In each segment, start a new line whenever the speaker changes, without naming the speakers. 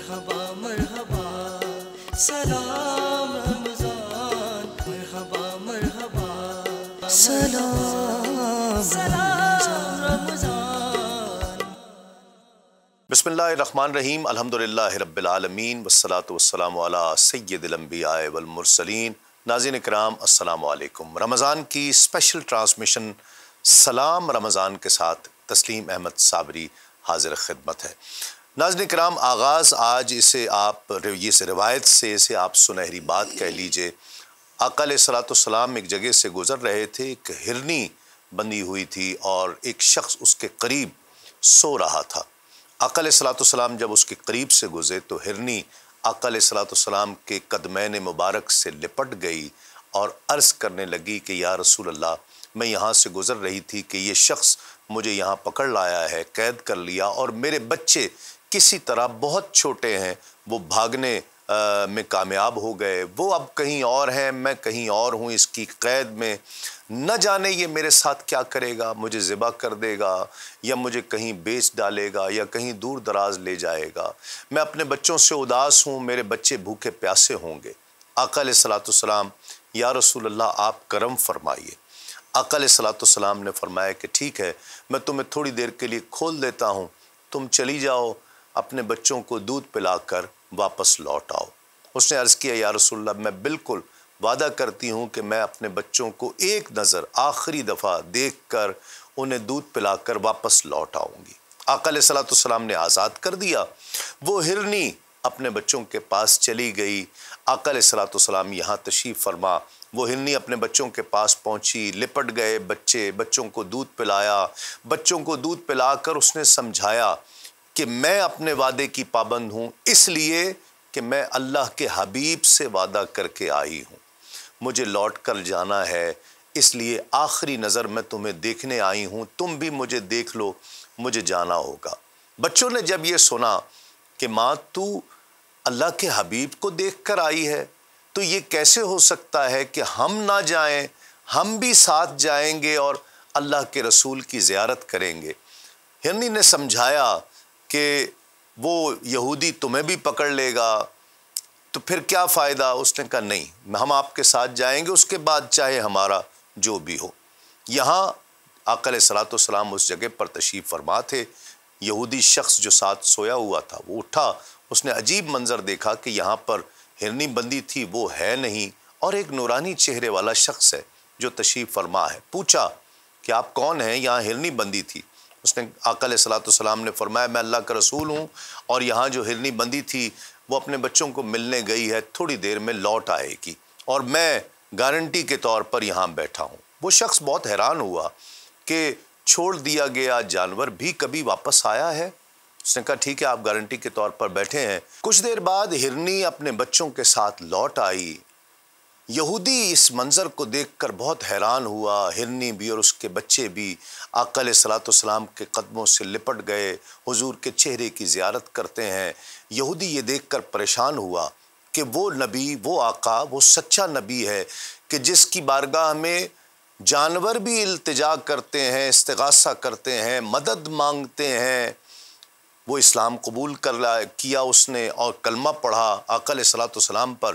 مرحبا مرحبا سلام رمضان مرحبا مرحبا سلام سلام رمضان.
بسم اللہ الرحمن الرحیم. الحمدللہ رب العالمین والصلاة والسلام علی سید الانبیاء والمرسلین. ناظرین اکرام السلام علیکم. رمضان کی اسپیشل ٹرانسمیشن سلام رمضان کے ساتھ تسلیم احمد صابری حاضر خدمت ہے. ناظرین اکرام، آغاز آج اسے آپ اس روایت سے اسے آپ سنہری بات کہہ لیجئے. آقا علیہ الصلوۃ والسلام ایک جگہ سے گزر رہے تھے، ایک ہرنی بندھی ہوئی تھی اور ایک شخص اس کے قریب سو رہا تھا. آقا علیہ الصلوۃ والسلام جب اس کے قریب سے گزرے تو ہرنی آقا علیہ الصلوۃ والسلام کے قدمین مبارک سے لپٹ گئی اور عرض کرنے لگی کہ یا رسول اللہ، میں یہاں سے گزر رہی تھی کہ یہ شخص مجھے یہاں پکڑ لایا ہے، قید کر لیا، اور میرے بچے کسی طرح بہت چھوٹے ہیں، وہ بھاگنے میں کامیاب ہو گئے، وہ اب کہیں اور ہیں، میں کہیں اور ہوں اس کی قید میں. نہ جانے یہ میرے ساتھ کیا کرے گا، مجھے ذبح کر دے گا یا مجھے کہیں بیچ ڈالے گا یا کہیں دور دراز لے جائے گا. میں اپنے بچوں سے اداس ہوں، میرے بچے بھوکے پیاسے ہوں گے. آقا علیہ الصلوۃ والسلام، یا رسول اللہ آپ کرم فرمائیے. آقا علیہ الصلوۃ والسلام نے فرمایا کہ ٹھیک ہے، میں تمہیں تھوڑی دیر کے لیے کھول دیتا ہوں، تم چلی جاؤ، اپنے بچوں کو دودھ پلا کر واپس لوٹ آؤ. اس نے عرض کیا یا رسول اللہ، میں بالکل وعدہ کرتی ہوں کہ میں اپنے بچوں کو ایک نظر آخری دفعہ دیکھ کر انہیں دودھ پلا کر واپس لوٹ آؤں گی. آقا علیہ الصلوۃ والسلام نے آزاد کر دیا. وہ ہرنی اپنے بچوں کے پاس چلی گئی. آقا علیہ الصلوۃ والسلام یہاں تشریف فرما. وہ ہرنی اپنے بچوں کے پاس پہنچی، لپٹ گئے بچوں کو دودھ پلایا. بچوں کو دودھ پلا کر اس نے سمجھایا کہ میں اپنے وعدے کی پابند ہوں، اس لیے کہ میں اللہ کے حبیب سے وعدہ کر کے آئی ہوں، مجھے لوٹ کر جانا ہے، اس لیے آخری نظر میں تمہیں دیکھنے آئی ہوں، تم بھی مجھے دیکھ لو، مجھے جانا ہوگا. بچوں نے جب یہ سنا کہ ماں تو اللہ کے حبیب کو دیکھ کر آئی ہے، تو یہ کیسے ہو سکتا ہے کہ ہم نہ جائیں، ہم بھی ساتھ جائیں گے اور اللہ کے رسول کی زیارت کریں گے. ہرنی نے سمجھایا کہ وہ یہودی تمہیں بھی پکڑ لے گا تو پھر کیا فائدہ. اس نے کہا نہیں، ہم آپ کے ساتھ جائیں گے، اس کے بعد چاہے ہمارا جو بھی ہو. یہاں آقا علیہ الصلوۃ والسلام اس جگہ پر تشریف فرما تھے. یہودی شخص جو ساتھ سویا ہوا تھا وہ اٹھا، اس نے عجیب منظر دیکھا کہ یہاں پر ہرنی بندی تھی، وہ ہے نہیں، اور ایک نورانی چہرے والا شخص ہے جو تشریف فرما ہے. پوچھا کہ آپ کون ہیں، یہاں ہرنی بندی تھی. اس نے آقا علیہ الصلوۃ والسلام نے فرمایا میں اللہ کا رسول ہوں، اور یہاں جو ہرنی بندی تھی وہ اپنے بچوں کو ملنے گئی ہے، تھوڑی دیر میں لوٹ آئے گی، اور میں گارنٹی کے طور پر یہاں بیٹھا ہوں. وہ شخص بہت حیران ہوا کہ چھوڑ دیا گیا جانور بھی کبھی واپس آیا ہے. اس نے کہا ٹھیک ہے، آپ گارنٹی کے طور پر بیٹھے ہیں. کچھ دیر بعد ہرنی اپنے بچوں کے ساتھ لوٹ آئی. یہودی اس منظر کو دیکھ کر بہت حیران ہوا، ہرنی بھی اور اس کے بچے بھی. آقا علیہ الصلوۃ والسلام کے قدموں سے لپٹ گئے، حضور کے چہرے کی زیارت کرتے ہیں. یہودی یہ دیکھ کر پریشان ہوا کہ وہ نبی، وہ آقا، وہ سچا نبی ہے کہ جس کی بارگاہ میں جانور بھی التجا کرتے ہیں، استغاثہ کرتے ہیں، مدد مانگتے ہیں. وہ اسلام قبول کیا اس نے اور کلمہ پڑھا، آقا علیہ الصلوۃ والسلام پر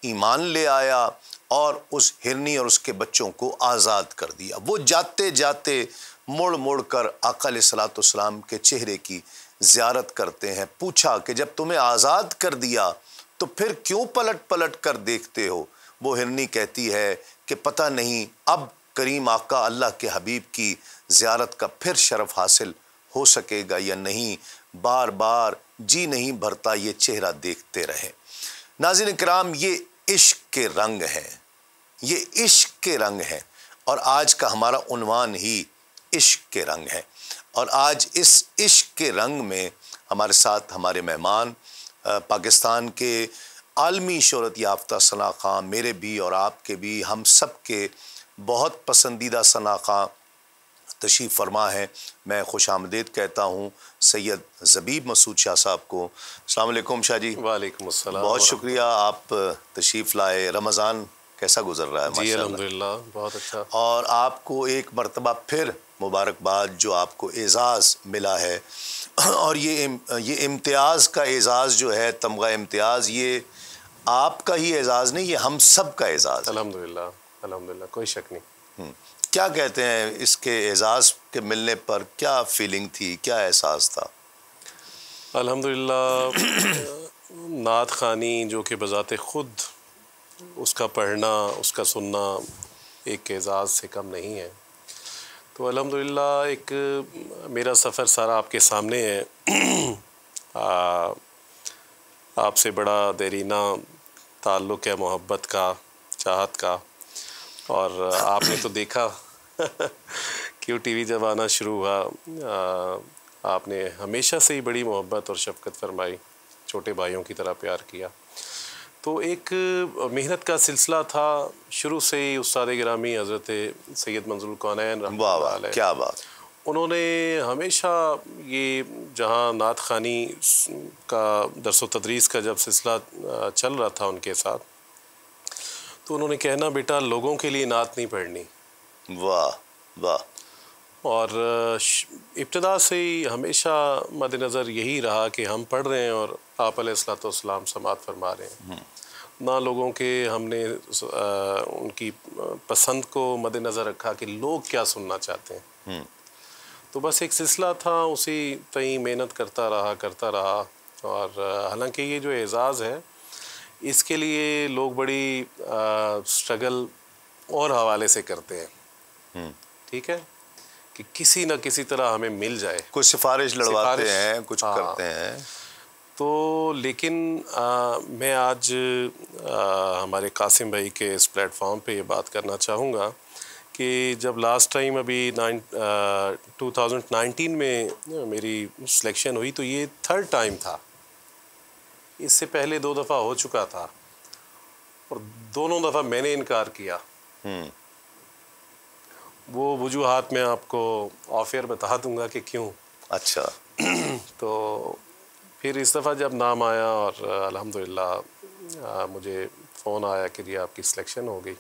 ایمان لے آیا اور اس ہرنی اور اس کے بچوں کو آزاد کر دیا. وہ جاتے جاتے مڑ مڑ کر آقا علیہ الصلوۃ والسلام کے چہرے کی زیارت کرتے ہیں. پوچھا کہ جب تمہیں آزاد کر دیا تو پھر کیوں پلٹ پلٹ کر دیکھتے ہو؟ وہ ہرنی کہتی ہے کہ پتہ نہیں اب کریم آقا اللہ کے حبیب کی زیارت کا پھر شرف حاصل ہو سکے گا یا نہیں، بار بار جی نہیں بھرتا یہ چہرہ دیکھتے رہے. ناظرین کرام، یہ عشق کے رنگ ہیں، یہ عشق کے رنگ ہیں، اور آج کا ہمارا عنوان ہی عشق کے رنگ ہے. اور آج اس عشق کے رنگ میں ہمارے ساتھ ہمارے مہمان پاکستان کے عالمی شہرت یافتہ ثنا خواں، میرے بھی اور آپ کے بھی، ہم سب کے بہت پسندیدہ ثنا خواں تشریف فرما ہے. میں خوش آمدید کہتا ہوں سید زبیب مسعود شاہ صاحب کو. السلام علیکم شاہ جی.
وعلیکم السلام.
بہت شکریہ آپ تشریف لائے. رمضان کیسا گزر رہا ہے؟
جی الحمدللہ بہت اچھا.
اور آپ کو ایک مرتبہ پھر مبارکباد جو آپ کو اعزاز ملا ہے اور یہ امتیاز کا اعزاز جو ہے، تمغہ امتیاز، یہ آپ کا ہی اعزاز نہیں، یہ ہم سب کا اعزاز ہے۔
الحمدللہ الحمدللہ، کوئی شک نہیں۔
کیا کہتے ہیں اس کے اعزاز کے ملنے پر کیا فیلنگ تھی، کیا احساس تھا؟
الحمدللہ نعت خوانی جو کہ بذات خود اس کا پڑھنا، اس کا سننا ایک اعزاز سے کم نہیں ہے، تو الحمدللہ ایک میرا سفر سارا آپ کے سامنے ہے۔ آپ سے بڑا دیرینہ تعلق ہے، محبت کا، چاہت کا، اور آپ نے تو دیکھا کیوں ٹی وی جب آنا شروع ہوا، آپ نے ہمیشہ سے ہی بڑی محبت اور شفقت فرمائی، چھوٹے بھائیوں کی طرح پیار کیا، تو ایک محنت کا سلسلہ تھا شروع سے ہی۔ استاد گرامی حضرت سید منظور الکونین رحمۃ
واہ
اللہ
واہ،
علیہ،
کیا بات!
انہوں نے ہمیشہ یہ جہاں نعت خوانی کا درس و تدریس کا جب سلسلہ چل رہا تھا ان کے ساتھ، تو انہوں نے کہنا بیٹا لوگوں کے لیے نعت نہیں پڑھنی،
واہ واہ!
اور ابتدا سے ہی ہمیشہ مد نظر یہی رہا کہ ہم پڑھ رہے ہیں اور آپ علیہ الصلوۃ والسلام سماعت فرما رہے ہیں، نہ لوگوں کے ہم نے ان کی پسند کو مد نظر رکھا کہ لوگ کیا سننا چاہتے ہیں، تو بس ایک سلسلہ تھا، اسی تئیں محنت کرتا رہا، اور حالانکہ یہ جو اعزاز ہے اس کے لیے لوگ بڑی سٹرگل اور حوالے سے کرتے ہیں، ٹھیک ہے، کہ کسی نہ کسی طرح ہمیں مل جائے،
کوئی سفارش لڑواتے ہیں، کچھ کرتے ہیں،
تو لیکن میں آج ہمارے قاسم بھائی کے اس پلیٹ فارم پہ یہ بات کرنا چاہوں گا کہ جب لاسٹ ٹائم ابھی 2019 میں میری سلیکشن ہوئی تو یہ 3rd ٹائم تھا، اس سے پہلے 2 دفعہ ہو چکا تھا اور دونوں دفعہ میں نے انکار کیا۔ وہ وجوہات میں آپ کو آف ایئر بتا دوں گا کہ کیوں۔
اچھا۔
تو پھر اس دفعہ جب نام آیا اور الحمدللہ مجھے فون آیا کہ جی آپ کی سلیکشن ہو گئی،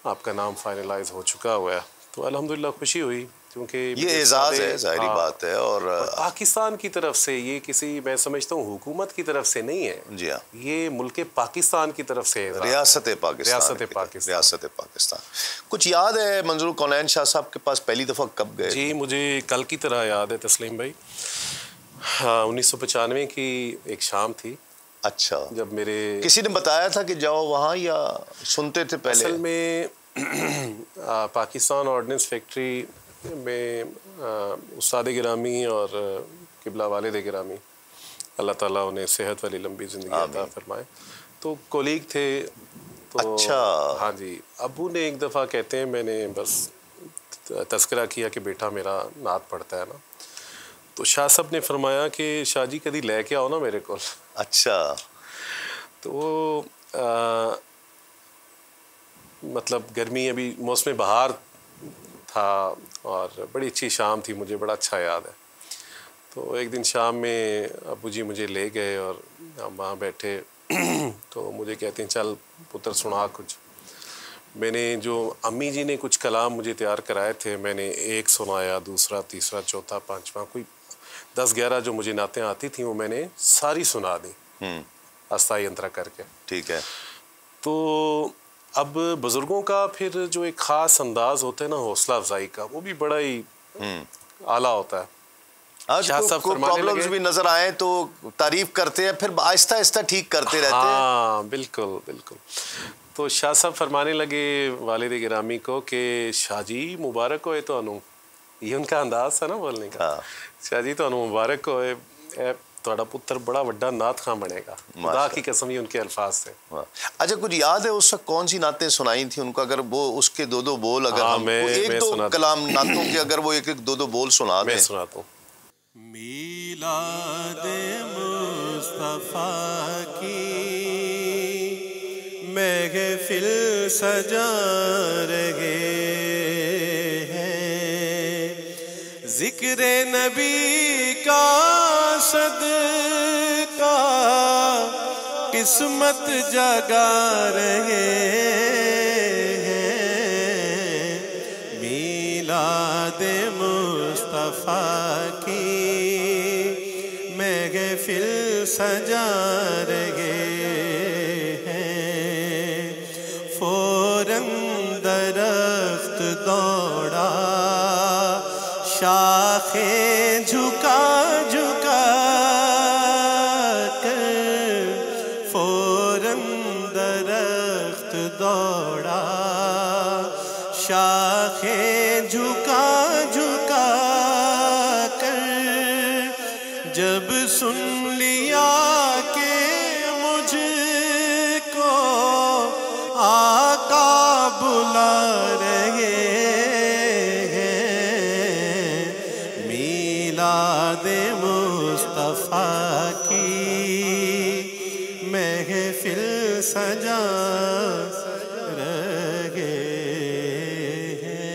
آپ کا نام فائنلائز ہو چکا ہوا ہے، تو الحمدللہ خوشی ہوئی، کیونکہ
یہ اعزاز ہے، ظاہری بات ہے، اور
پاکستان کی طرف سے، یہ کسی میں سمجھتا ہوں حکومت کی طرف سے نہیں ہے،
جی ہاں،
یہ ملک پاکستان کی طرف سے،
ریاست پاکستان۔ کچھ یاد ہے منظور الکونین شاہ صاحب کے پاس پہلی دفعہ کب گئے؟
جی مجھے کل کی طرح یاد ہے تسلیم بھائی، 1995 کی ایک شام تھی۔
اچھا،
جب میرے
کسی نے بتایا تھا کہ جاؤ وہاں یا سنتے تھے پہلے؟
اصل میں پاکستان آرڈننس فیکٹری میں استاد گرامی اور قبلہ والد گرامی اللہ تعالیٰ انہیں صحت والی لمبی زندگی عطا فرمائے، تو کولیگ تھے، تو
اچھا،
ہاں جی، ابو نے ایک دفعہ کہتے ہیں، میں نے بس تذکرہ کیا کہ بیٹا میرا نعت پڑھتا ہے نا، تو شاہ صاحب نے فرمایا کہ شاہ جی کدی لے کے آؤ نا میرے کو۔
اچھا،
تو مطلب گرمی ابھی موسم بہار تھا اور بڑی اچھی شام تھی، مجھے بڑا اچھا یاد ہے، تو ایک دن شام میں ابو جی مجھے لے گئے اور ہم وہاں بیٹھے، تو مجھے کہتے ہیں چل پتر سنا کچھ۔ میں نے جو امی جی نے کچھ کلام مجھے تیار کرائے تھے، میں نے ایک سنایا، دوسرا، تیسرا، چوتھا، پانچواں، کوئی 10-11 جو مجھے نعتیں آتی تھیں وہ میں نے ساری سنا دی استائی انترا کر کے۔
ٹھیک ہے۔
تو اب بزرگوں کا پھر جو ایک خاص انداز ہوتا ہے نا حوصلہ افزائی کا، وہ بھی بڑا ہی اعلیٰ ہوتا ہے۔
شاہ صاحب پرابلمز بھی نظر آئے تو تعریف کرتے ہیں، پھر آہستہ آہستہ ٹھیک کرتے رہتے ہیں۔
ہاں بالکل بالکل۔ تو شاہ صاحب فرمانے لگے والد گرامی کو کہ شاہ جی مبارک ہوئے تو انو، یہ ان کا انداز تھا نا بولنے کا، شاہ جی تو انو مبارک ہوئے، تھوڑا پتر بڑا وڈا نعت خواں بنے گا، خدا کی قسم، یہ ان کے الفاظ تھے۔
اچھا، کچھ یاد ہے اس وقت کون سی نعتیں سنائی تھیں ان کو؟ اگر وہ اس کے 2 بول، اگر ہم ایک دو کلام نعتوں کے اگر وہ 1-2 بول سنا دیں۔
میں سناتا ہوں۔
میلاد مصطفیٰ کی محفل سجا رہے ہیں، ذکر نبی کا صدقہ قسمت جگا رہے ہیں، میلاد مصطفیٰ کی محفل سجا رہے ہیں، فوراً درخت دوڑا، شاخیں جھکا جھکا کر، فوراً درخت دوڑا، شاخیں جھکا جھکا کر، جب سن لیا کہ مجھ کو آقا بلا رہے ہیں، میلاد مصطفیٰ کی محفل سجا رہے ہیں۔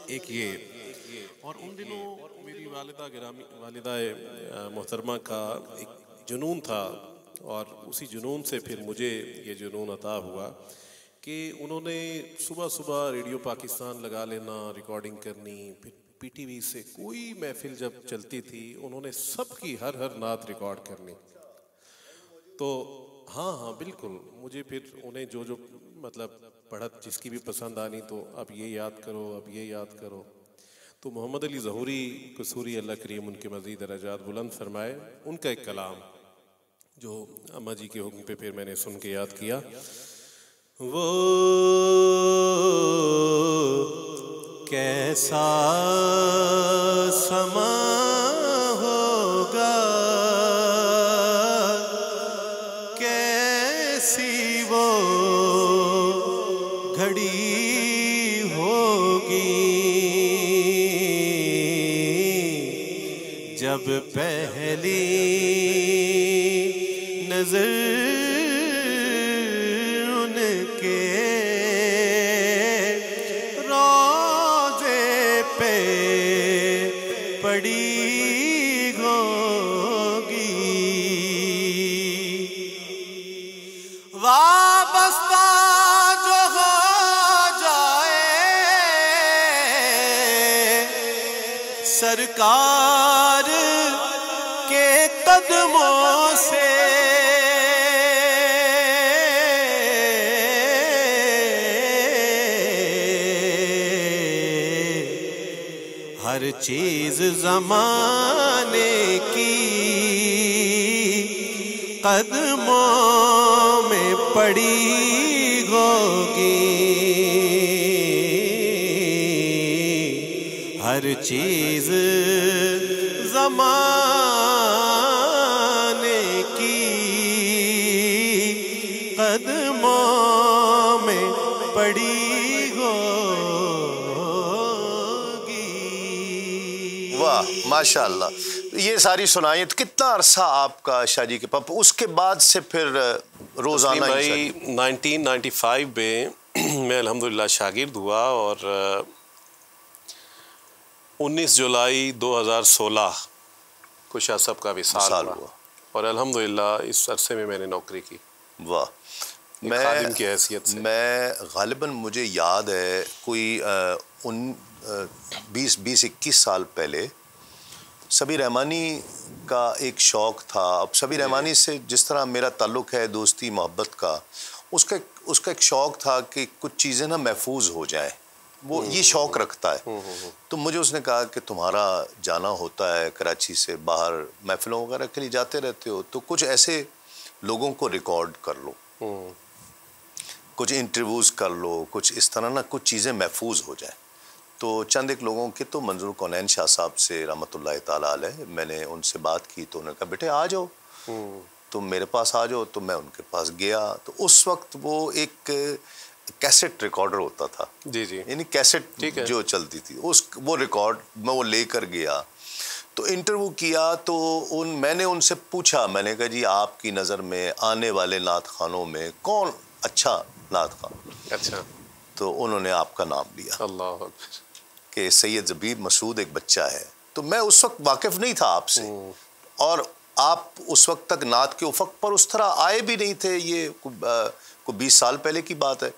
ایک یہ اور ان دنوں میری والدہ محترمہ کا ایک جنون تھا، اور اسی جنون سے پھر مجھے یہ جنون عطا ہوا کہ انہوں نے صبح صبح ریڈیو پاکستان لگا لینا، ریکارڈنگ کرنی، پھر پی ٹی وی سے کوئی محفل جب چلتی تھی انہوں نے سب کی ہر نعت ریکارڈ کرنی۔ تو ہاں بالکل، مجھے پھر انہیں جو مطلب پڑھت جس کی بھی پسند آنی تو اب یہ یاد کرو، اب یہ یاد کرو۔ تو محمد علی ظہوری قصوری، اللہ کریم ان کے مزید درجات بلند فرمائے، ان کا ایک کلام جو اماں جی کے حکم پہ پھر میں نے سن کے یاد کیا، وہ
کیسا سما ہوگا، کیسی وہ گھڑی ہوگی، جب پہلی نظر ان کے روضے پہ پڑی ہوگی، وابستہ جو ہو جائے سرکار کے قدموں سے، ہر چیز زمانے کی قدموں میں پڑی ہوگی، ہر چیز زمانے کی قدموں میں پڑی ہوگی۔
واہ ماشاء اللہ، یہ ساری سنائیں تو کتنا عرصہ آپ کا شاہ جی کے پاپ، اس کے بعد سے پھر روزانہ
بھائی 1995 میں میں الحمدللہ شاگرد ہوا، اور 19 جولائی 2016 کو شاہ صاحب کا وصال ہوا، اور الحمدللہ اس عرصے میں نے نوکری کی،
واہ،
خادم کی حیثیت سے۔
میں غالباً مجھے یاد ہے کوئی 20-21 سال پہلے سبی رحمانی کا ایک شوق تھا۔ اب سبی رحمانی سے جس طرح میرا تعلق ہے دوستی محبت کا، اس کا ایک شوق تھا کہ کچھ چیزیں نا محفوظ ہو جائیں، وہ یہ شوق رکھتا ہے۔ تو مجھے اس نے کہا کہ تمہارا جانا ہوتا ہے کراچی سے باہر، محفلوں وغیرہ کے لیے جاتے رہتے ہو، تو کچھ ایسے لوگوں کو ریکارڈ کر لو، کچھ انٹرویوز کر لو، کچھ اس طرح نا کچھ چیزیں محفوظ ہو جائیں۔ تو چند ایک لوگوں کے تو منظور کونین شاہ صاحب سے رحمۃ اللہ تعالیٰ علیہ، میں نے ان سے بات کی تو انہوں نے کہا بیٹے آ جاؤ، تم میرے پاس آ جاؤ۔ تو میں ان کے پاس گیا، تو اس وقت وہ ایک کیسٹ ریکارڈر ہوتا تھا،
جی جی،
یعنی کیسٹ جو چلتی تھی، وہ ریکارڈ میں وہ لے کر گیا، تو انٹرویو کیا۔ تو میں نے ان سے پوچھا، میں نے کہا جی آپ کی نظر میں آنے والے نعت خوانوں میں کون اچھا نعت خوان؟
اچھا،
تو انہوں نے آپ کا نام لیا
اللہ اکبر،
کہ سید زبیر مسعود ایک بچہ ہے۔ تو میں اس وقت واقف نہیں تھا آپ سے، اور آپ اس وقت تک نعت کے افق پر اس طرح آئے بھی نہیں تھے، یہ کوئی 20 سال پہلے کی بات ہے۔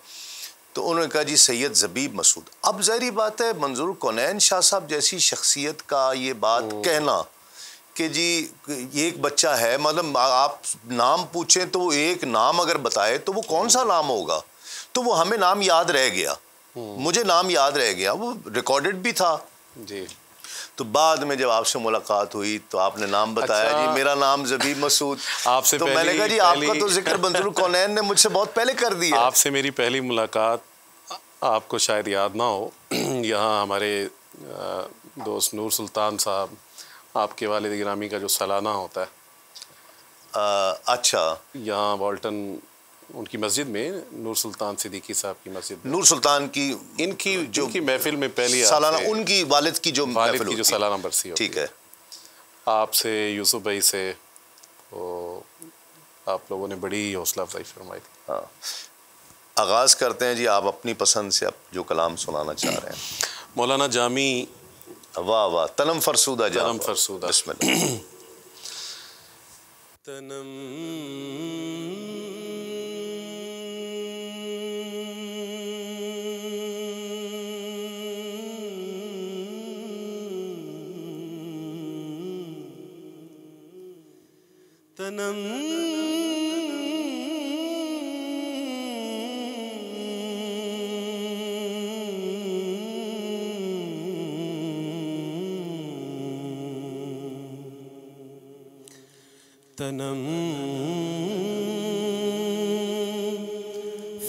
تو انہوں نے کہا جی سید زبیب مسعود. اب ظاہری بات ہے منظور الکونین شاہ صاحب جیسی شخصیت کا یہ بات کہنا کہ جی یہ ایک بچہ ہے, مطلب آپ نام پوچھیں تو وہ ایک نام اگر بتائے تو وہ کون سا نام ہوگا, تو وہ ہمیں نام یاد رہ گیا, مجھے نام یاد رہ گیا, وہ ریکارڈڈ بھی تھا.
جی.
تو بعد میں جب آپ سے ملاقات ہوئی تو آپ نے نام بتایا جی میرا نام زبیب مسعود.
آپ سے
تو میں نے کہا جی آپ کا تو ذکر منظور الکونین نے مجھ سے بہت پہلے کر دیا.
آپ سے میری پہلی ملاقات آپ کو شاید یاد نہ ہو, یہاں ہمارے دوست نور سلطان صاحب, آپ کے والد گرامی کا جو سالانہ ہوتا ہے,
اچھا,
یہاں والٹن ان کی مسجد میں, نور سلطان صدیقی صاحب کی مسجد میں,
نور سلطان کی
ان کی جو کی محفل میں پہلی
سالانہ ان کی والد کی جو محفل
کی جو سالانہ برسی ہوتی
ٹھیک ہے,
آپ سے یوسف بھائی سے وہ آپ لوگوں نے بڑی حوصلہ افزائی فرمائی تھی.
ہاں, آغاز کرتے ہیں جی آپ اپنی پسند سے اب جو کلام سنانا چاہ رہے ہیں.
مولانا جامی.
واہ واہ, تنم فرسودہ جام.
تنم فرسودہ.
بسم اللہ.
تنم تنم تنم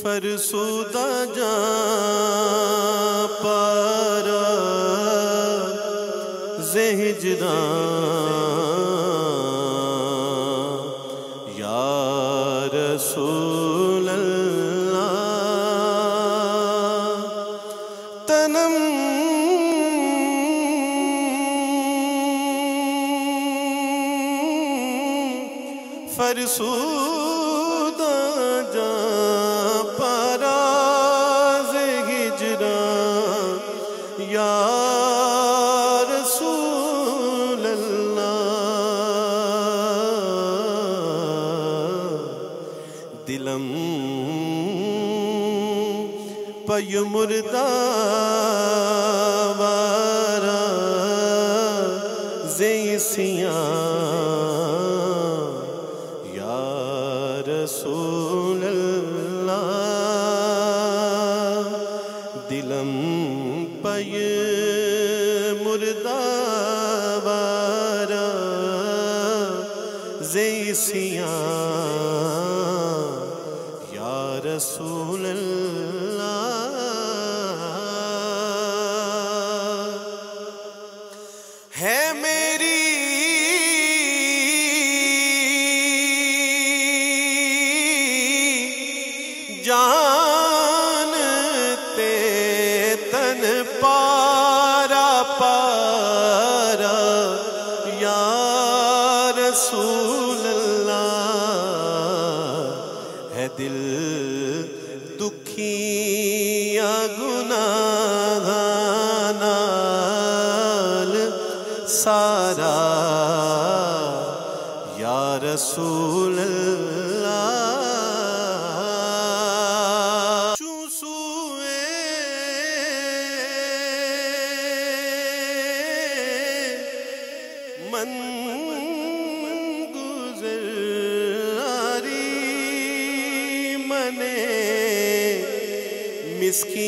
فرسودہ جاں پارا زہجران یا رسول اللہ. تنم فرسودہ جاں پراز ہجران یا رسول اللہ. دلم پی مردہ وارا زیسیاں رسول اللہ. دلم پی مردہ وارا زیسیاں یا رسول اللہ. ہے میری جان تے تن پارا پارا یا رسول اللہ. ہے دل دکھیا گناہ نال سارا یا رسول اللہ. من گزاری منے مسکین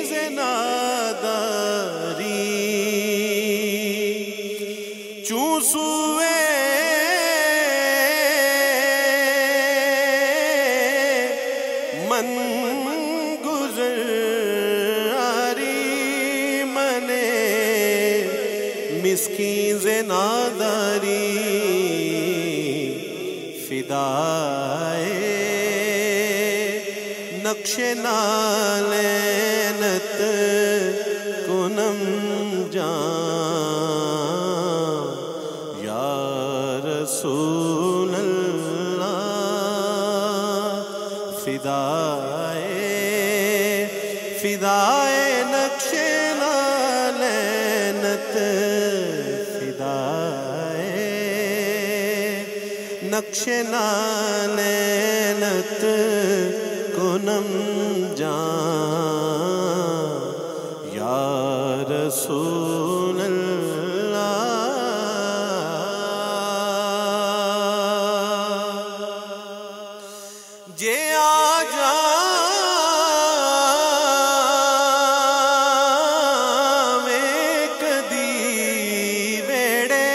زناداری چوسوے من گزاری منے مسکین زناداری فدائے نقش نالینت کنم جان یا رسول اللہ. فدائے نقش نالینت فدائے نقش نالینت رسول اللہ جے آ جا میں کدی ویڑے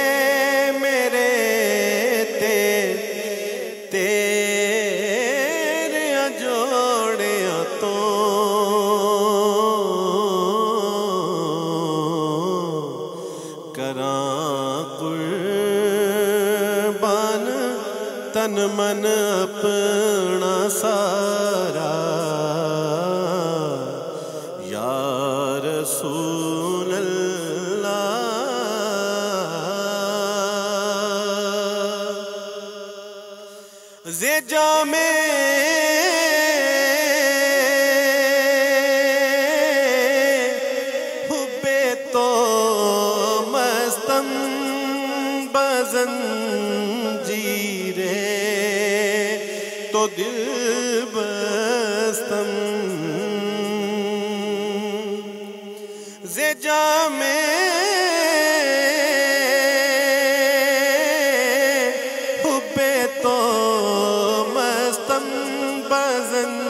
میرے تیرے جوڑیاں تو تن من اپنا سارا یا رسول اللہ زے جامے حبے تو مستم بزنجیرے تو دل بستم زے جامے حبے تو مستم بزنجیرے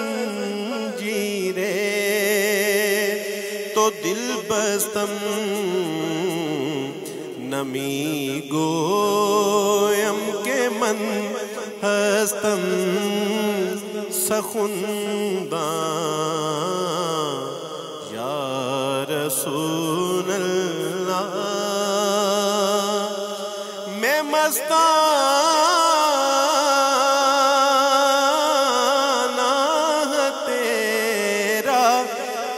تو دل بستم نمی گویم کے من ہستم سخندان یا رسول اللہ میں مستانہ تیرا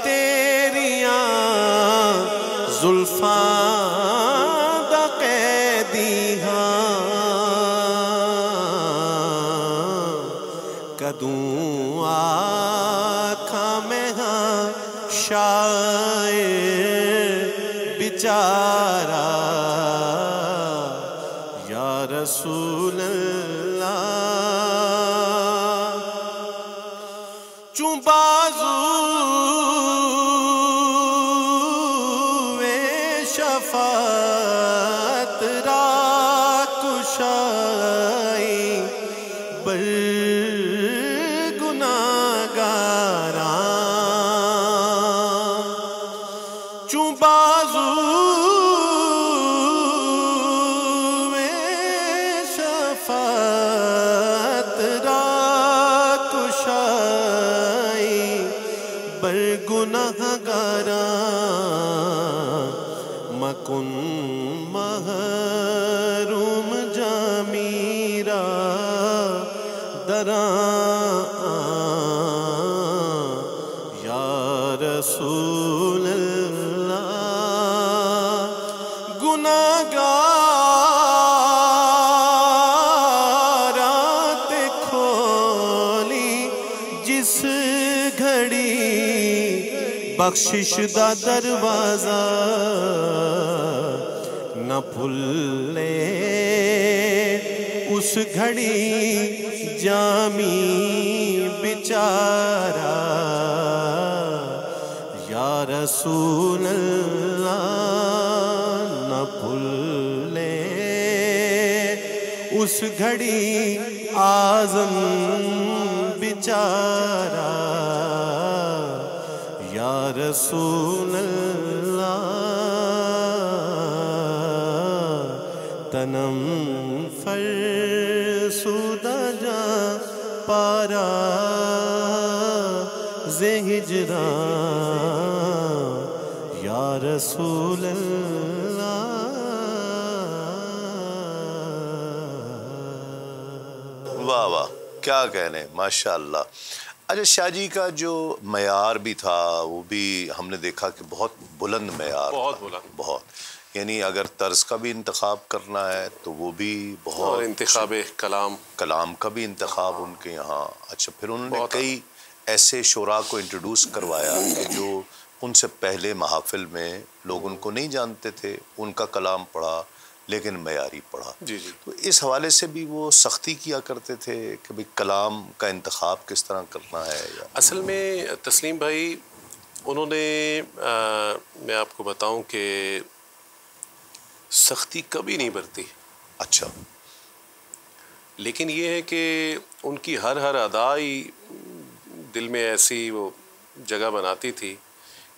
تیریاں زلفاں کدوں آکھاں میں ہاں شاعر بیچارہ یا رسول اللہ چوں بازوے شفاعت را کشائی بر چوں بازوے شفاعت را کشائی بر گناہگاراں مکن محروم جامیرا دراں یا رسول گناہگارات کھولی جس گھڑی بخشش دا دروازہ نہ بھولے اس گھڑی جامی بیچارہ یا رسول اللہ نہ بھولے اس گھڑی اعظم بیچارہ یا رسول اللہ تنم فرسودہ جا پارا زِ ہجران یا رسول اللہ
واہ واہ کیا کہنے ماشاءاللہ. اچھا شاہ جی کا جو معیار بھی تھا وہ بھی ہم نے دیکھا کہ بہت بلند معیار،
بہت بلند،
بہت، یعنی اگر طرز کا بھی انتخاب کرنا ہے تو وہ بھی بہت،
اور انتخاب
کلام کا بھی انتخاب ان کے یہاں. اچھا پھر انہوں نے کئی ایسے شعراء کو انٹروڈیوس کروایا کہ جو ان سے پہلے محافل میں لوگ ان کو نہیں جانتے تھے، ان کا کلام پڑھا لیکن معیاری پڑھا.
جی جی.
تو اس حوالے سے بھی وہ سختی کیا کرتے تھے کہ بھئی کلام کا انتخاب کس طرح کرنا ہے.
اصل میں تسلیم بھائی انہوں نے میں آپ کو بتاؤں کہ سختی کبھی نہیں برتی.
اچھا.
لیکن یہ ہے کہ ان کی ہر ادا ہی دل میں ایسی وہ جگہ بناتی تھی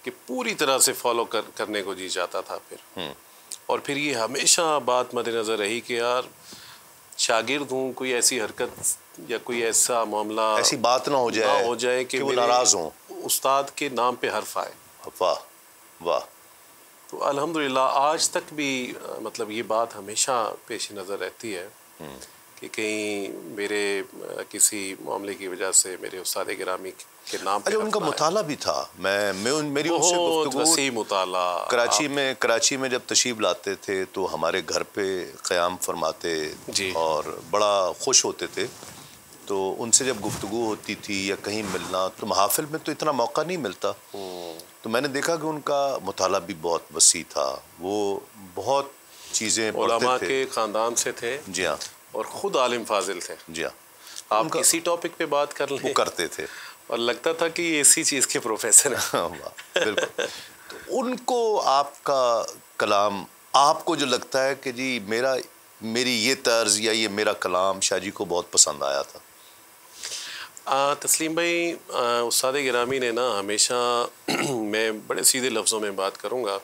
کہ پوری طرح سے فالو کرنے کو جی جاتا تھا پھر. اور پھر یہ ہمیشہ بات مد نظر رہی کہ یار شاگرد ہوں, کوئی ایسی حرکت یا کوئی ایسا معاملہ,
ایسی بات نہ ہو جائے کہ وہ ناراض ہوں,
استاد کے نام پہ حرف آئے.
واہ واہ.
تو الحمدللہ آج تک بھی مطلب یہ بات ہمیشہ پیش نظر رہتی ہے کہ کہیں میرے کسی معاملے کی وجہ سے میرے استاد گرامی کے نام پہ.
ان کا مطالعہ بھی تھا. میری ان سے گفتگو,
وسیع مطالعہ.
کراچی میں جب تشریف لاتے تھے تو ہمارے گھر پہ قیام فرماتے اور بڑا خوش ہوتے تھے. تو ان سے جب گفتگو ہوتی تھی یا کہیں ملنا, تو محافل میں تو اتنا موقع نہیں ملتا. تو میں نے دیکھا کہ ان کا مطالعہ بھی بہت وسیع تھا. وہ بہت چیزیں پڑھتے تھے.
علماء کے خاندان سے تھے.
جی ہاں.
اور خود عالم فاضل تھے.
جی ہاں.
آپ کسی ٹاپک پہ بات کر لیں
وہ کرتے تھے
اور لگتا تھا کہ یہ اسی چیز کے پروفیسر ہیں.
بالکل. تو ان کو آپ کا کلام, آپ کو جو لگتا ہے کہ جی میری یہ طرز یا یہ میرا کلام شاہ جی کو بہت پسند آیا تھا.
تسلیم بھائی, استاد گرامی نے نا ہمیشہ, میں بڑے سیدھے لفظوں میں بات کروں گا,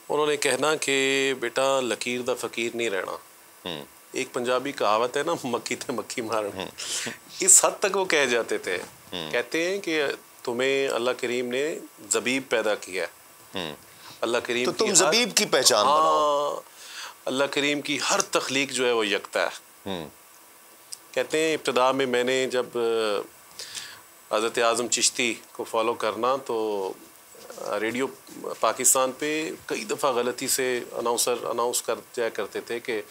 انہوں نے کہنا کہ بیٹا لکیر دا فقیر نہیں رہنا. ایک پنجابی کہاوت ہے نا, مکھی تے مکھی مارنا. اس حد تک وہ کہہ جاتے تھے. کہتے ہیں کہ تمہیں اللہ کریم نے زبیب پیدا کیا ہے. اللہ کریم
تو تم زبیب کی پہچان بناؤ.
اللہ کریم کی ہر تخلیق جو ہے وہ یکتا ہے. کہتے ہیں ابتدا میں نے جب حضرت اعظم چشتی کو فالو کرنا تو ریڈیو پاکستان پہ کئی دفعہ غلطی سے اناؤنس کر جایا کرتے تھے کہ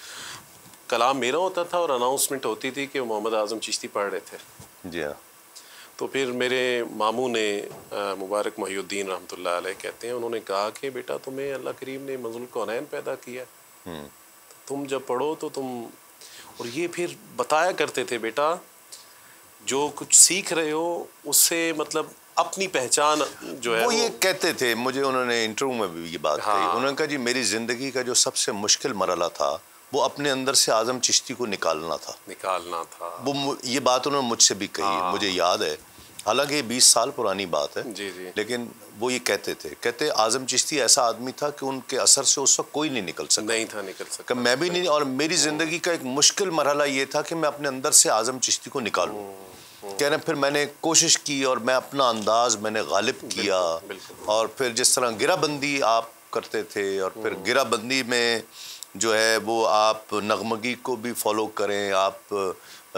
کلام میرا ہوتا تھا اور اناؤنسمنٹ ہوتی تھی کہ محمد اعظم چشتی پڑھ رہے تھے.
جی ہاں.
تو پھر میرے ماموں نے مبارک محی الدین رحمۃ اللہ علیہ کہتے ہیں, انہوں نے کہا کہ بیٹا تمہیں اللہ کریم نے منزل الکونین پیدا کیا, تم جب پڑھو تو تم, اور یہ پھر بتایا کرتے تھے بیٹا جو کچھ سیکھ رہے ہو اس سے مطلب اپنی پہچان جو ہے
وہ یہ کہتے تھے. مجھے انہوں نے انٹرویو میں بھی یہ بات کہی. انہوں نے کہا جی میری زندگی کا جو سب سے مشکل مرحلہ تھا وہ اپنے اندر سے اعظم چشتی کو نکالنا تھا. وہ یہ بات انہوں نے مجھ سے بھی کہی, مجھے یاد ہے. حالانکہ یہ 20 سال پرانی بات ہے. لیکن وہ یہ کہتے اعظم چشتی ایسا آدمی تھا کہ ان کے اثر سے اس وقت کوئی نہیں نکل سکا. میں بھی نہیں. اور میری زندگی کا ایک مشکل مرحلہ یہ تھا کہ میں اپنے اندر سے اعظم چشتی کو نکالوں. کہہ رہے پھر میں نے کوشش کی اور میں اپنا انداز میں نے غالب کیا. اور پھر جس طرح گرہ بندی آپ کرتے تھے اور پھر گرہ بندی میں جو ہے وہ آپ نغمگی کو بھی فالو کریں, آپ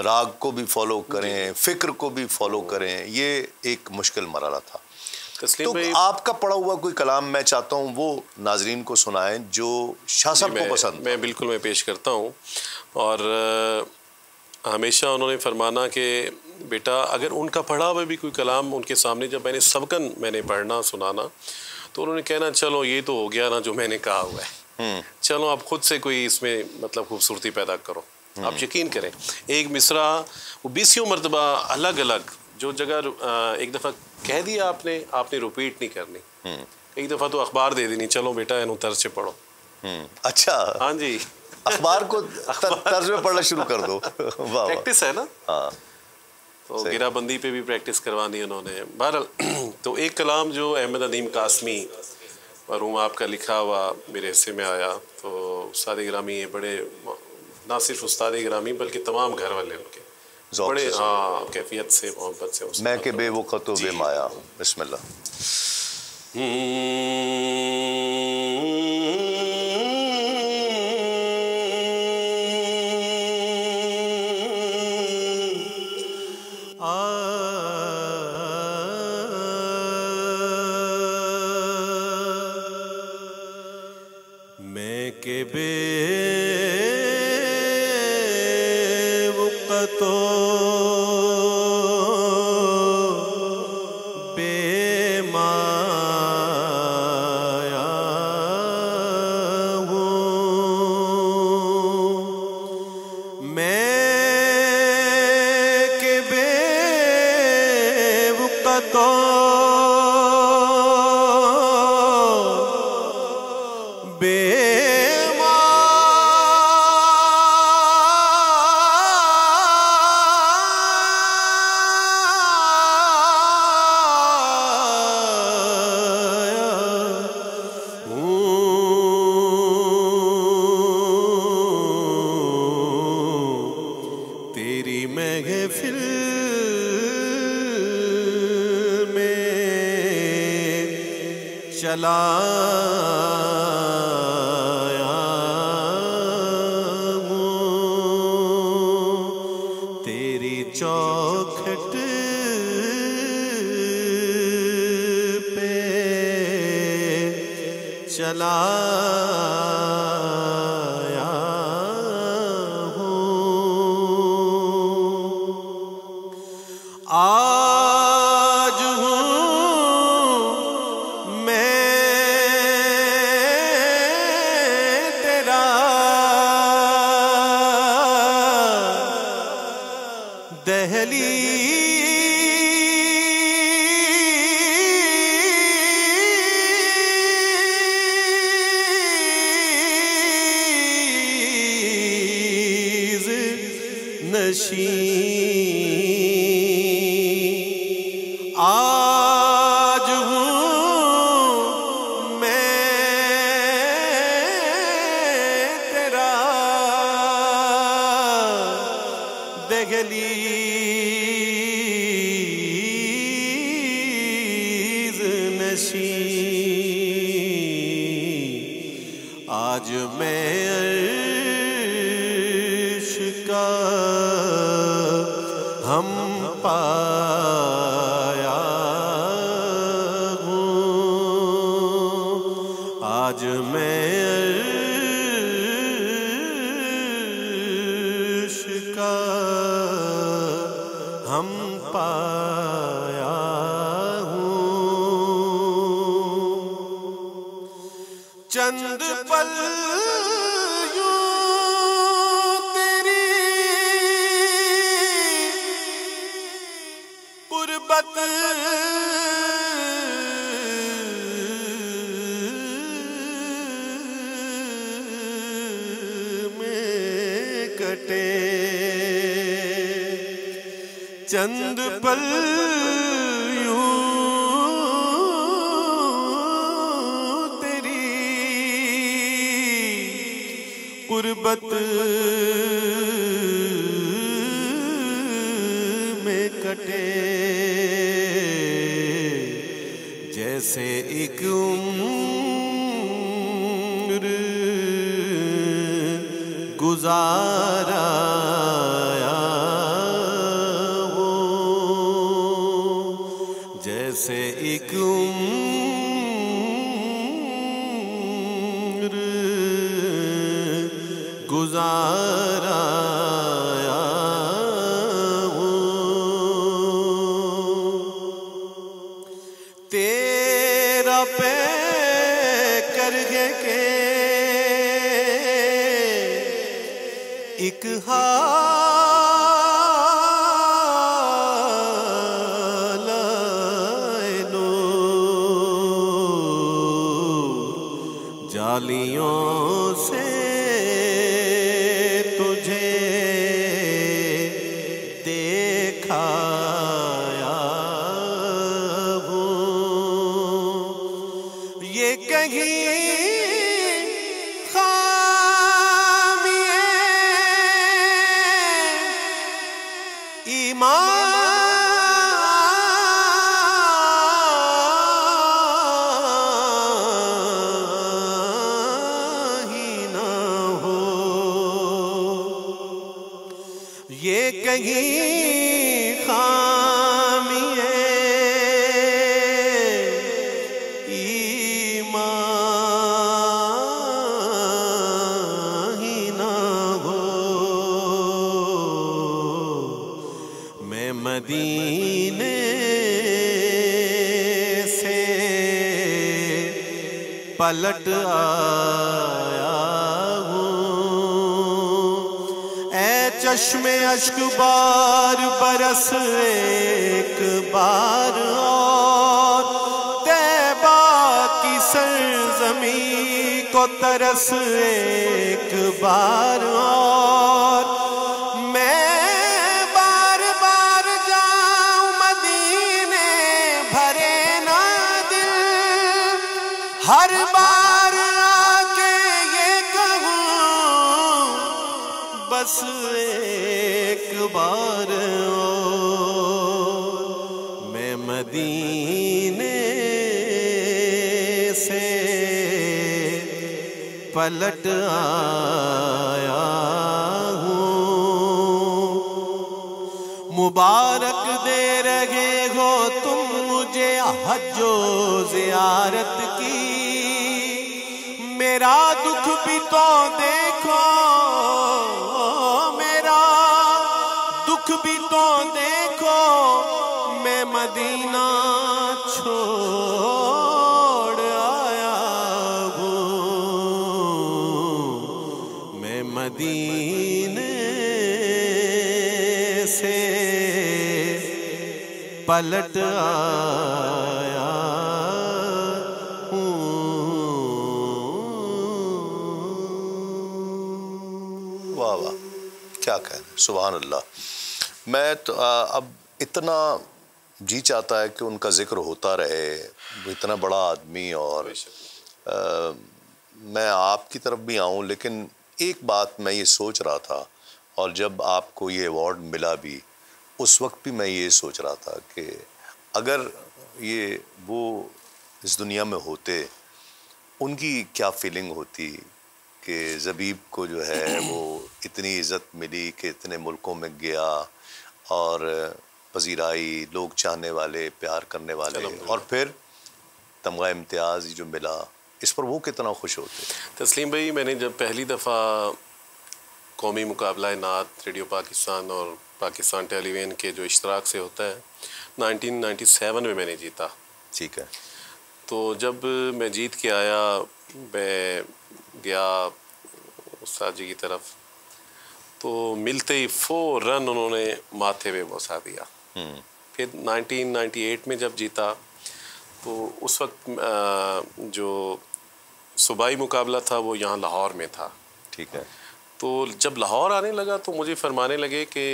راگ کو بھی فالو کریں, فکر کو بھی فالو کریں, یہ ایک مشکل مرحلہ تھا. تو آپ کا پڑھا ہوا کوئی کلام میں چاہتا ہوں وہ ناظرین کو سنائیں جو شاہ صاحب کو پسند.
میں بالکل میں پیش کرتا ہوں. اور ہمیشہ انہوں نے فرمانا کہ بیٹا اگر ان کا پڑھا ہوا بھی کوئی کلام ان کے سامنے جب میں نے سبقن میں نے پڑھنا سنانا تو انہوں نے کہنا چلو یہ تو ہو گیا نا جو میں نے کہا ہوا ہے, چلو آپ خود سے کوئی اس میں مطلب خوبصورتی پیدا کرو. آپ یقین کریں ایک مصرع وہ 20 مرتبہ الگ الگ جو جگہ ایک دفعہ کہہ دیا آپ نے ریپیٹ نہیں کرنی. ایک دفعہ تو اخبار دے دینی, چلو بیٹا انہوں طرز سے پڑھو.
اچھا.
ہاں جی,
اخبار کو طرز میں پڑھنا شروع کر دو.
پریکٹس ہے نا. تو گرہ بندی پہ بھی پریکٹس کروانی انہوں نے. بہرحال تو ایک کلام جو احمد ندیم قاسمی مرحوم آپ کا لکھا ہوا میرے حصے میں آیا, تو استاد گرامی یہ بڑے, نہ صرف استاد گرامی بلکہ تمام گھر والے ان کے بڑے کیفیت سے محبت سے.
میں کہ بے وقت و بے مایا. بسم اللہ.
میں کہ بے وقت و بے مایا ہوں. میں کہ بے وقت و چلایا ہوں، تیری چوکھٹ پہ چلایا ہوں، آج ہوں میں تیرا دہلیز نشین، آج ہوں میں تیرا دہلیز نشین، آج میں عرش کا ہم پایا ہوں، آج میں عرش کا ہم پایا ہوں، چند پل قربت میں کٹے، چند پل یوں تیری قربت میں کٹے، جیسے ایک عمر گزارا ہو، جیسے ایک عمر گزارا ہو، تیرا پہ کر گے کہ ایک حال نور، جالیوں سے تجھے دیکھایا ہوں، یہ کہیں یہ کہیں خامی ایمان ہی نہ ہو، میں مدینے سے پلٹ آیا چشم اشک بار برس ایک بار اور طیبہ کی سرزمین کو ترس ایک بار اور میں بار بار جاؤں مدینے بھرے نہ دل، ہر بار آ کے یہ کہوں بس ایک بار اور میں مدینے پلٹ آیا ہوں. مبارک دے رہے ہو تم مجھے حج و زیارت کی، میرا دکھ بھی تو دیکھو، میرا دکھ بھی تو دیکھو، میں مدینہ چھوڑ آیا ہوں. میں مدینے سے پلٹ آیا ہوں.
واہ واہ، کیا کہنا، سبحان اللہ. میں تو اب اتنا جی چاہتا ہے کہ ان کا ذکر ہوتا رہے، وہ اتنا بڑا آدمی، اور میں آپ کی طرف بھی آؤں. لیکن ایک بات میں یہ سوچ رہا تھا، اور جب آپ کو یہ ایوارڈ ملا بھی، اس وقت بھی میں یہ سوچ رہا تھا کہ اگر یہ وہ اس دنیا میں ہوتے، ان کی کیا فیلنگ ہوتی کہ زبیب کو جو ہے وہ اتنی عزت ملی کہ اتنے ملکوں میں گیا، اور پذیرائی، لوگ چاہنے والے، پیار کرنے والے، اور پھر تمغہ امتیاز جو ملا، اس پر وہ کتنا خوش ہوتے.
تسلیم بھائی، میں نے جب پہلی دفعہ قومی مقابلہ نعت ریڈیو پاکستان اور پاکستان ٹیلی ویژن کے جو اشتراک سے ہوتا ہے 1997 میں نے جیتا.
ٹھیک ہے.
تو جب میں جیت کے آیا، میں گیا استاد جی کی طرف، تو ملتے ہی فوراً انہوں نے ماتھے پہ بوسا دیا. پھر 1998 میں جب جیتا تو اس وقت جو صوبائی مقابلہ تھا وہ یہاں لاہور میں تھا.
ٹھیک ہے.
تو جب لاہور آنے لگا تو مجھے فرمانے لگے کہ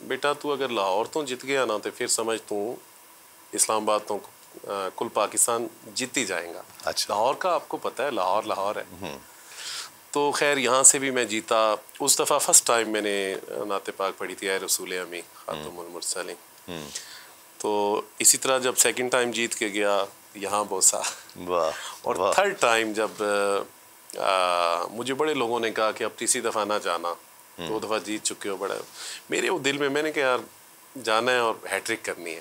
بیٹا تو اگر لاہور تو جیت گیا نا تو پھر سمجھ تو اسلام آباد تو کل پاکستان جیت ہی جائیں گا.
اچھا.
لاہور کا آپ کو پتہ ہے، لاہور ہے. تو خیر یہاں سے بھی میں جیتا. اس دفعہ فرسٹ ٹائم میں نے نعت پاک پڑھی تھی، اے رسول امی خاتم المرسلین. تو اسی طرح جب سیکنڈ ٹائم جیت کے گیا، یہاں بوسا. اور تھرڈ ٹائم جب مجھے بڑے لوگوں نے کہا کہ اب تیسری دفعہ نہ جانا، 2 دفعہ جیت چکے ہو، بڑا میرے وہ دل میں نے کہا یار جانا ہے اور ہیٹرک کرنی ہے.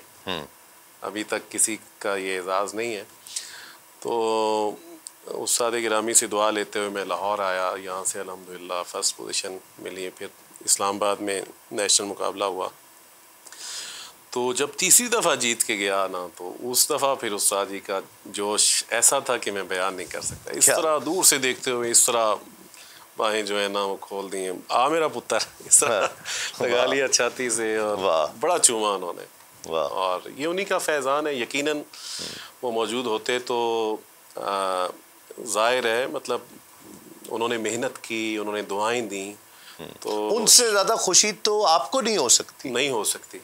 ابھی تک کسی کا یہ اعزاز نہیں ہے. تو استاد گرامی سے دعا لیتے ہوئے میں لاہور آیا. یہاں سے الحمدللہ فرسٹ پوزیشن ملی ہے. پھر اسلام آباد میں نیشنل مقابلہ ہوا. تو جب تیسری دفعہ جیت کے گیا نا تو اس دفعہ پھر استاد جی کا جوش ایسا تھا کہ میں بیان نہیں کر سکتا. اس طرح دور سے دیکھتے ہوئے اس طرح باہیں جو ہے نا وہ کھول دی ہیں، آ میرا پتر، اس طرح لگا لیا چھاتی سے، اور بڑا چوما انہوں نے. اور یہ انہی کا فیضان ہے. یقیناً وہ موجود ہوتے تو ظاہر ہے مطلب انہوں نے محنت کی، انہوں نے دعائیں دیں. تو
ان سے زیادہ خوشی تو آپ کو نہیں ہو سکتی.
نہیں ہو سکتی.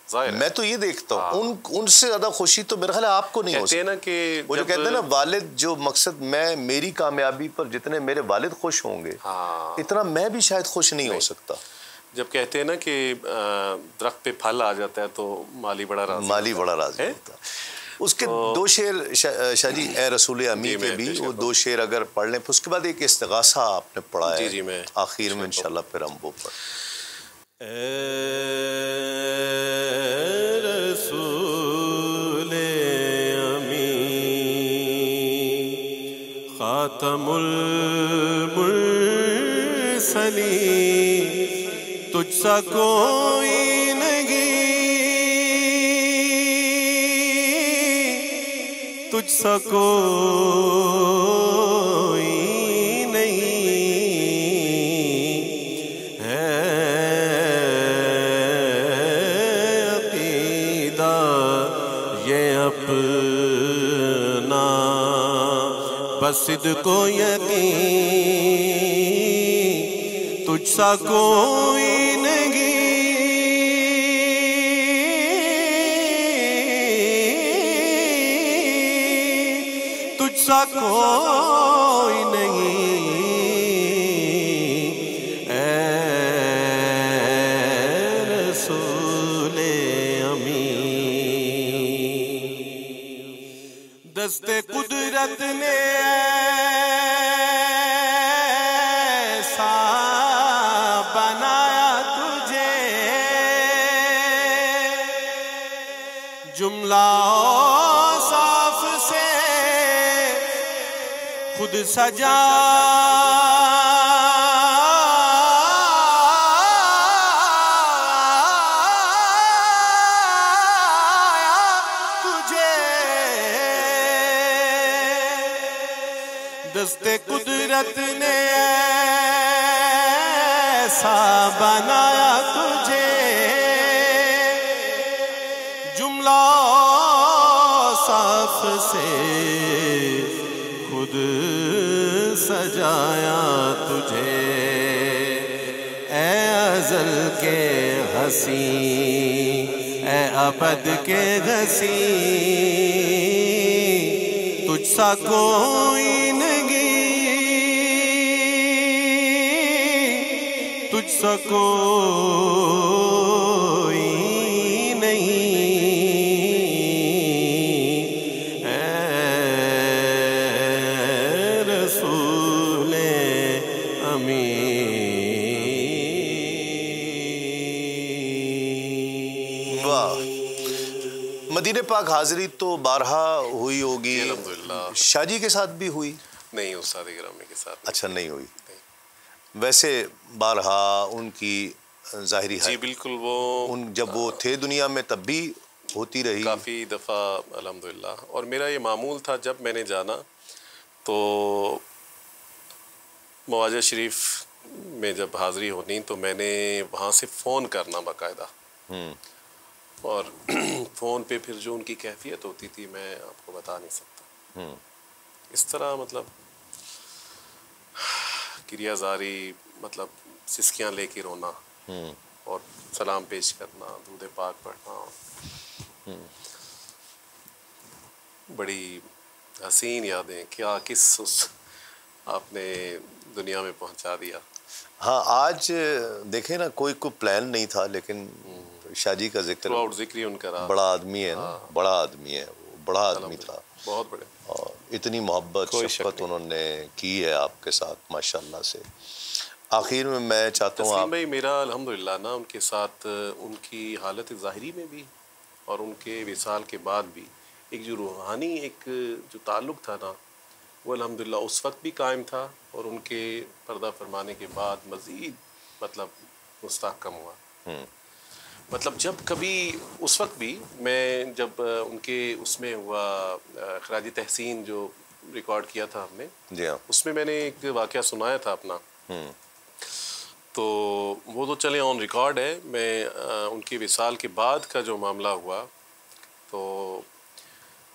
میں تو یہ دیکھتا ہوں ان سے زیادہ خوشی تو میرے خیال ہے آپ کو نہیں ہو سکتی. وہ جو کہتے ہیں نا والد، جو مقصد میری کامیابی پر جتنے میرے والد خوش ہوں گے اتنا میں بھی شاید خوش نہیں ہو سکتا.
جب کہتے ہیں نا کہ درخت پہ پھل آ جاتا ہے تو مالی بڑا راضی ہوتا ہے.
اس کے 2 شعر شاہ جی، اے رسول امی کے بھی وہ 2 شعر اگر پڑھ لیں، اس کے بعد ایک استغاثہ آپ نے پڑھا ہے آخر میں، انشاءاللہ پھر ہم وہ پڑھ.
اے رسول امی خاتم المرسلین، تجھ سا کوئی نہیں، تجھ سا کوئی صدق و یقین، تجھ سا کوئی نہیں، تجھ سا کوئی نہیں. اے رسول امی، دست قدرت نے خود سجایا تجھے، دست قدرت نے ایسا بنایا تجھے، جملہ صاف سے خود سجایا تجھے، اے ازل کے حسین، اے ابد کے حسین، تجھ سا کوئی نہیں، تجھ سا کوئی نہیں، اے رسول امین۔
واہ، مدینہ پاک حاضری تو بارہا ہوئی ہوگی،
الحمدللہ۔
شاہ جی کے ساتھ بھی ہوئی؟
نہیں، استاد گرامی کے ساتھ
اچھا نہیں ہوئی، ویسے بارہا ان کی ظاہری ہے
جی بالکل، وہ
جب وہ تھے دنیا میں تب بھی ہوتی رہی؟
کافی دفعہ الحمدللہ۔ اور میرا یہ معمول تھا، جب میں نے جانا تو مواجہ شریف میں جب حاضری ہونی تو میں نے وہاں سے فون کرنا باقاعدہ، اور فون پہ پھر جو ان کی کیفیت ہوتی تھی میں آپ کو بتا نہیں سکتا، اس طرح مطلب گریہ زاری، مطلب سسکیاں لے کے رونا اور سلام پیش کرنا، درود پاک پڑھنا، بڑی حسین یادیں، کیا کس آپ نے دنیا میں پہنچا دیا۔
ہاں آج دیکھیں نا، کوئی پلان نہیں تھا، لیکن شاہ جی کا ذکر،
تھرو آؤٹ ذکر ہی ان کا رہا،
بڑا آدمی ہے نا، بڑا آدمی ہے وہ، بڑا آدمی تھا،
بہت بڑے،
اور اتنی محبت شفقت انہوں نے کی ہے آپ کے ساتھ ماشاءاللہ سے۔ آخر میں میں چاہتا ہوں
تسلیم
آپ،
بھائی میرا الحمدللہ نا ان کے ساتھ ان کی حالت ظاہری میں بھی اور ان کے وصال کے بعد بھی ایک جو روحانی ایک جو تعلق تھا نا، وہ الحمدللہ اس وقت بھی قائم تھا، اور ان کے پردہ فرمانے کے بعد مزید مطلب مستحکم ہوا۔ مطلب جب کبھی اس وقت بھی میں جب ان کے اس میں ہوا خراج تحسین جو ریکارڈ کیا تھا ہم نے،
جی ہاں،
اس میں نے ایک واقعہ سنایا تھا اپنا، تو وہ تو چلے آن ریکارڈ ہے۔ میں ان کی وصال کے بعد کا جو معاملہ ہوا، تو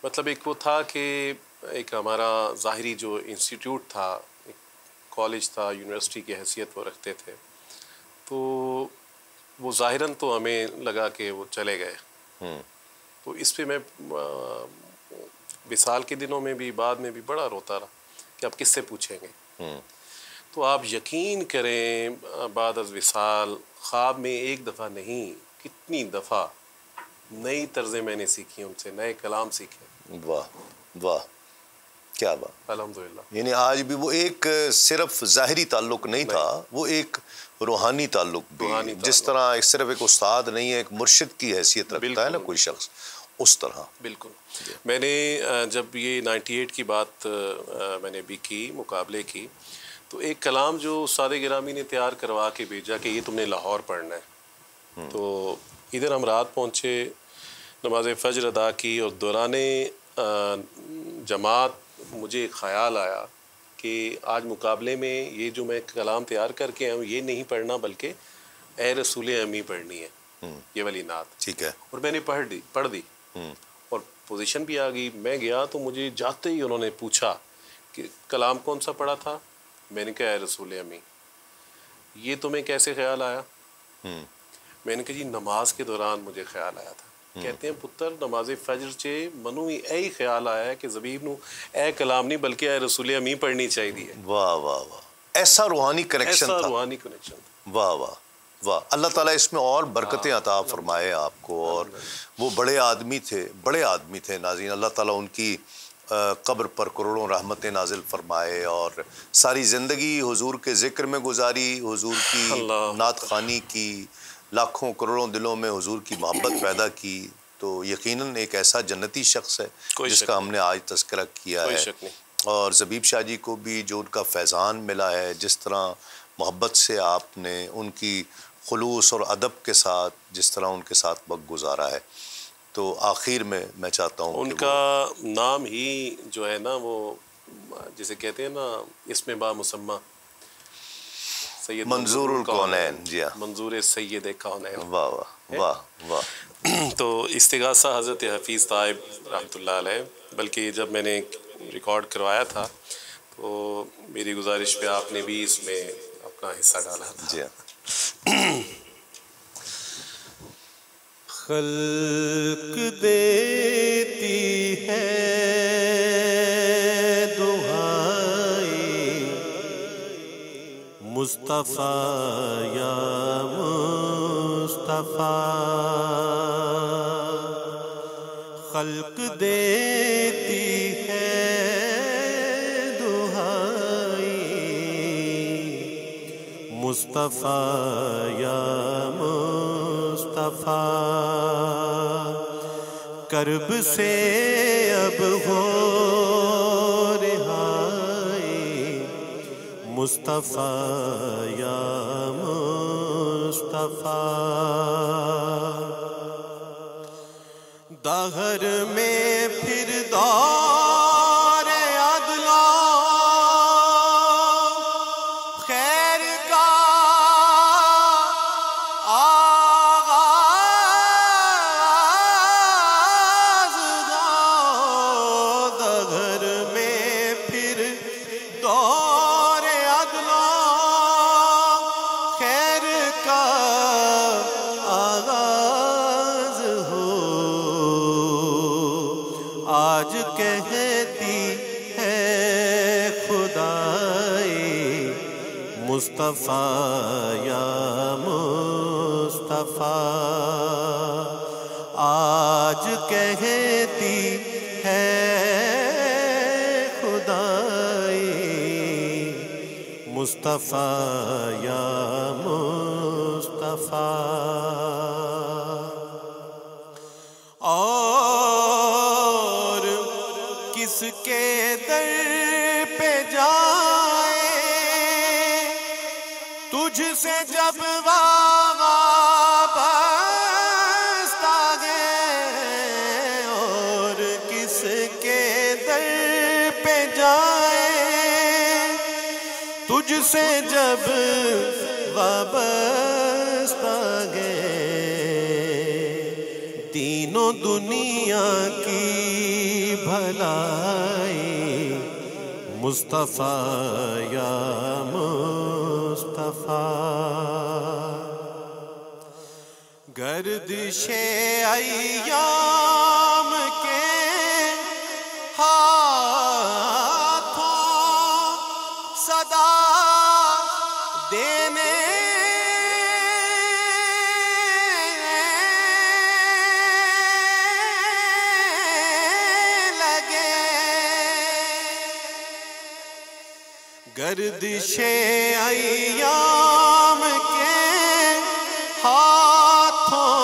مطلب ایک وہ تھا کہ ایک ہمارا ظاہری جو انسٹیٹیوٹ تھا، ایک کالج تھا، یونیورسٹی کی حیثیت وہ رکھتے تھے، تو وہ ظاہراً تو ہمیں لگا کہ وہ چلے گئے، تو اس پہ میں وصال کے دنوں میں بھی بعد میں بھی بڑا روتا رہا کہ اب کس سے پوچھیں گے۔ تو آپ یقین کریں، بعد از وصال خواب میں ایک دفعہ نہیں، کتنی دفعہ نئی طرزیں میں نے سیکھی ان سے، نئے کلام سیکھے۔
واہ واہ، کیا بات،
الحمدللہ۔
یعنی آج بھی وہ ایک صرف ظاہری تعلق نہیں تھا، وہ ایک روحانی تعلق بھی، جس طرح صرف ایک استاد نہیں ہے، ایک مرشد کی حیثیت رکھتا ہے نا کوئی شخص، اس طرح۔
بالکل، میں نے جب یہ 98 کی بات میں نے بھی کی، مقابلے کی، تو ایک کلام جو استاد گرامی نے تیار کروا کے بھیجا کہ یہ تم نے لاہور پڑھنا ہے، تو ادھر ہم رات پہنچے، نماز فجر ادا کی، اور دوران جماعت مجھے خیال آیا کہ آج مقابلے میں یہ جو میں کلام تیار کر کے آیا ہوں، یہ نہیں پڑھنا بلکہ اے رسول امی پڑھنی ہے، یہ والی نعت،
ٹھیک ہے،
اور میں نے پڑھ دی، اور پوزیشن بھی آ گئی۔ میں گیا تو مجھے جاتے ہی انہوں نے پوچھا کہ کلام کون سا پڑھا تھا؟ میں نے کہا اے رسول امی۔ یہ تمہیں کیسے خیال آیا؟ میں نے کہا جی نماز کے دوران مجھے خیال آیا تھا۔ کہتے ہیں پتر نماز فجر چے منو اے ہی خیال آیا ہے کہ زبیب نو اے کلام نہیں بلکہ اے رسول امی پڑھنی چاہیے۔
واہ واہ واہ، ایسا روحانی کنیکشن تھا،
ایسا روحانی کنیکشن تھا۔
واہ واہ واہ، اللہ تعالیٰ اس میں اور برکتیں عطا فرمائے آپ کو، اور وہ بڑے آدمی تھے، بڑے آدمی تھے ناظرین، اللہ تعالیٰ ان کی قبر پر کروڑوں رحمتیں نازل فرمائے، اور ساری زندگی حضور کے ذکر میں گزاری، حضور کی نعت خوانی کی، لاکھوں کروڑوں دلوں میں حضور کی محبت پیدا کی، تو یقیناً ایک ایسا جنتی شخص ہے جس کا ہم نے آج تذکرہ کیا ہے، اور زبیب شاہ جی کو بھی جو ان کا فیضان ملا ہے، جس طرح محبت سے آپ نے ان کی خلوص اور ادب کے ساتھ جس طرح ان کے ساتھ وقت گزارا ہے، تو آخر میں میں چاہتا ہوں
ان
کہ
کا نام ہی جو ہے نا وہ جسے کہتے ہیں نا اسم با مسمہ سید
منظور الکونین، جی ہاں،
منظور سید کونین.
واہ واہ واہ واہ.
تو استغاثہ حضرت حفیظ طائب رحمۃ اللہ علیہ، بلکہ جب میں نے ریکارڈ کروایا تھا تو میری گزارش پہ آپ نے بھی اس میں اپنا حصہ ڈالا تھا.
جی ہاں.
خلق دیتی ہے دعائی مصطفیٰ یا مصطفیٰ، خلق دیتی ہے دعائی مصطفیٰ یا مصطفیٰ، کرب سے اب ہو رہائی مصطفیٰ یا مصطفیٰ، دہر میں پھر دور عدلا خیر کا آج کہتی ہے خدائی مصطفیٰ یا مصطفیٰ، آج کہتی ہے خدائی مصطفیٰ یا مصطفیٰ. اور کس کے در پہ جائے تجھ سے جب وابستہ ہے، اور کس کے در پہ جائے تجھ سے جب وابستہ ہے، تینوں دنیا کی بھلائی مصطفیٰ یا مصطفیٰ، گردش ایام کے ہاتھوں صدا دینے گردش ایام کے ہاتھوں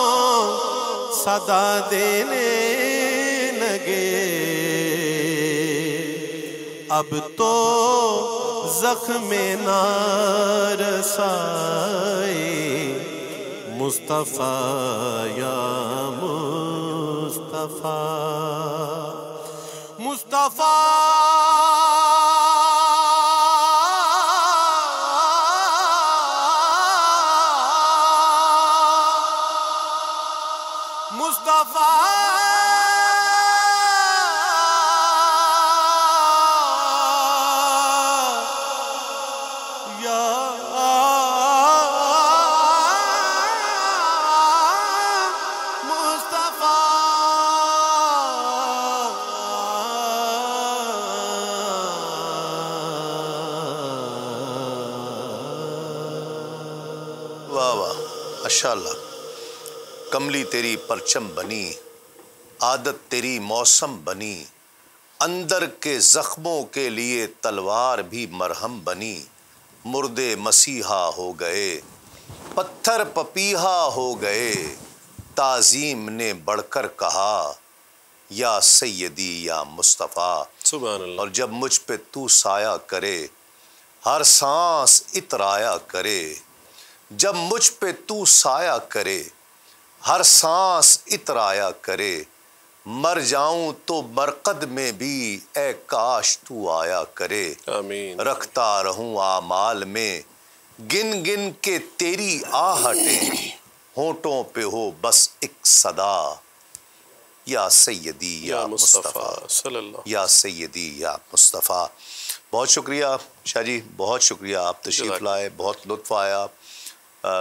صدا دینے لگے، اب تو زخم نارسائی مصطفیٰ یا مصطفیٰ، مصطفیٰ
ماشاءاللہ. کملی تیری پرچم بنی، عادت تیری موسم بنی، اندر کے زخموں کے لیے تلوار بھی مرہم بنی، مردے مسیحا ہو گئے پتھر پپیہا ہو گئے، تعظیم نے بڑھ کر کہا یا سیدی یا مصطفیٰ.
سبحان اللہ.
اور جب مجھ پہ تو سایہ کرے ہر سانس اترایا کرے، جب مجھ پہ تو سایہ کرے ہر سانس اترایا کرے، مر جاؤں تو مرقد میں بھی اے کاش تو آیا کرے،
آمین.
رکھتا رہوں اعمال میں گن گن کے تیری آہٹیں، ہونٹوں پہ ہو بس ایک صدا، یا سیدی یا مصطفیٰ،
صلی اللہ.
یا سیدی یا مصطفیٰ. بہت شکریہ شاہ جی، بہت شکریہ، آپ تشریف لائے، بہت لطف آیا.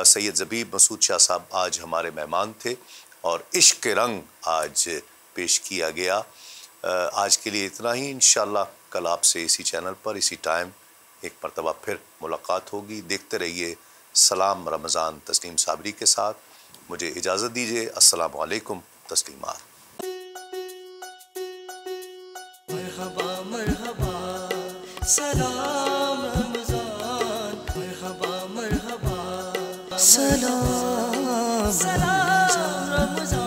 سید زبیب مسعود شاہ صاحب آج ہمارے مہمان تھے اور عشق کے رنگ آج پیش کیا گیا. آج کے لیے اتنا ہی. انشاءاللہ کل آپ سے اسی چینل پر اسی ٹائم ایک مرتبہ پھر ملاقات ہوگی. دیکھتے رہیے سلام رمضان تسلیم صابری کے ساتھ. مجھے اجازت دیجیے. السلام علیکم. تسلیمات.
مرحبا مرحبا سلام رمضان، مرحبا مرحبا سلام رمضان.